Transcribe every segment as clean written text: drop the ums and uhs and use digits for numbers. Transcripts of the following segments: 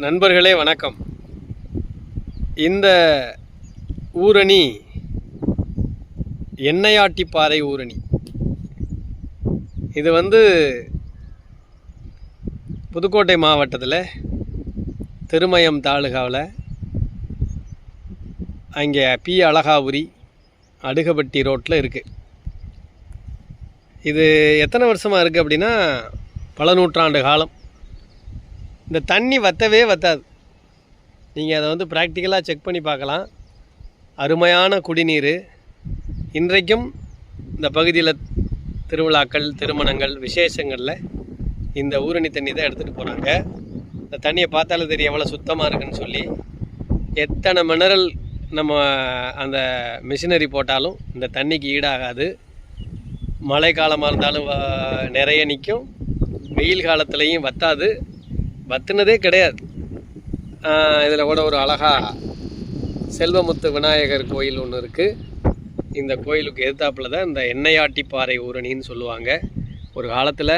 நண்பர்களே வணக்கம். இந்த ஊரணி எண்ணெயாட்டிப்பாறை ஊரணி. இது புதுக்கோட்டை மாவட்டத்தில் திருமயம் தாலுகாவில் அங்கே பி அழகாபுரி அடுகப்பட்டி ரோட்டில் இருக்குது. இது எத்தனை வருஷமாக இருக்குது அப்படின்னா பல நூற்றாண்டு காலம். இந்த தண்ணி வற்றவே வற்றாது. நீங்கள் அதை ப்ராக்டிக்கலாக செக் பண்ணி பார்க்கலாம். அருமையான குடிநீர். இன்றைக்கும் இந்த பகுதியில் திருவிழாக்கள், திருமணங்கள், விசேஷங்களில் இந்த ஊரணி தண்ணி தான் எடுத்துகிட்டு போகிறாங்க. இந்த தண்ணியை பார்த்தாலே தெரியும் எவ்வளோ சுத்தமாக இருக்குன்னு சொல்லி. எத்தனை மினரல் நம்ம அந்த மிஷினரி போட்டாலும் இந்த தண்ணிக்கு ஈடாகாது. மழை காலமாக இருந்தாலும் நிறைய நிற்கும், வெயில் காலத்துலேயும் வற்றாது, வற்றுனதே கிடையாது. இதில் கூட ஒரு அழகாக செல்வமுத்து விநாயகர் கோயில் ஒன்று இருக்குது. இந்த கோயிலுக்கு எதிர்த்தாப்பில் தான் இந்த எண்ணெயாட்டிப்பாறை ஊரணின்னு சொல்லுவாங்க. ஒரு காலத்தில்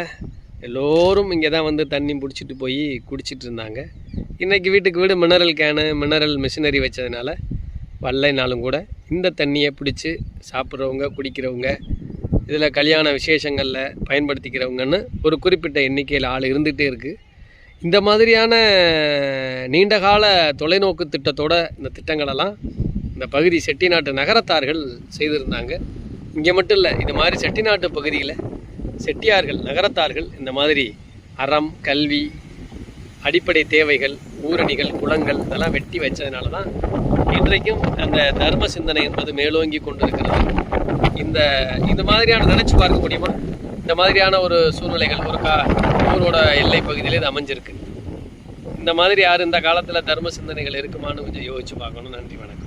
எல்லோரும் இங்கே தான் தண்ணி பிடிச்சிட்டு போய் குடிச்சிட்டு இருந்தாங்க. இன்றைக்கி வீட்டுக்கு வீடு மினரல் கேனு, மினரல் மிஷினரி வச்சதுனால வரலைனாலும் கூட இந்த தண்ணியை பிடிச்சி சாப்பிட்றவங்க, குடிக்கிறவங்க, இதில் கல்யாண விசேஷங்களில் பயன்படுத்திக்கிறவங்கன்னு ஒரு குறிப்பிட்ட எண்ணிக்கையில் ஆள் இருந்துகிட்டே இருக்குது. இந்த மாதிரியான நீண்டகால தொலைநோக்கு திட்டத்தோடு இந்த திட்டங்களெல்லாம் இந்த பகுதி செட்டிநாட்டு நகரத்தார்கள் செய்திருந்தாங்க. இங்கே மட்டும் இல்லை, இது மாதிரி செட்டிநாட்டு பகுதியில் செட்டியார்கள், நகரத்தார்கள் இந்த மாதிரி அறம், கல்வி, அடிப்படை தேவைகள், ஊரணிகள், குளங்கள் இதெல்லாம் வெட்டி வச்சதுனால தான் இன்றைக்கும் அந்த தர்ம சிந்தனை என்பது மேலோங்கி கொண்டு இருக்கிறது. இந்த மாதிரியான நினச்சி பார்க்க முடியுமா? இந்த மாதிரியான ஒரு சூழ்நிலைகள் ஒரு ஊரோட எல்லை பகுதியிலே இது அமைஞ்சிருக்கு. இந்த மாதிரி யார் இந்த காலத்தில் தர்ம சிந்தனைகள் இருக்குமான்னு கொஞ்சம் யோசிச்சு பார்க்கணும். நன்றி, வணக்கம்.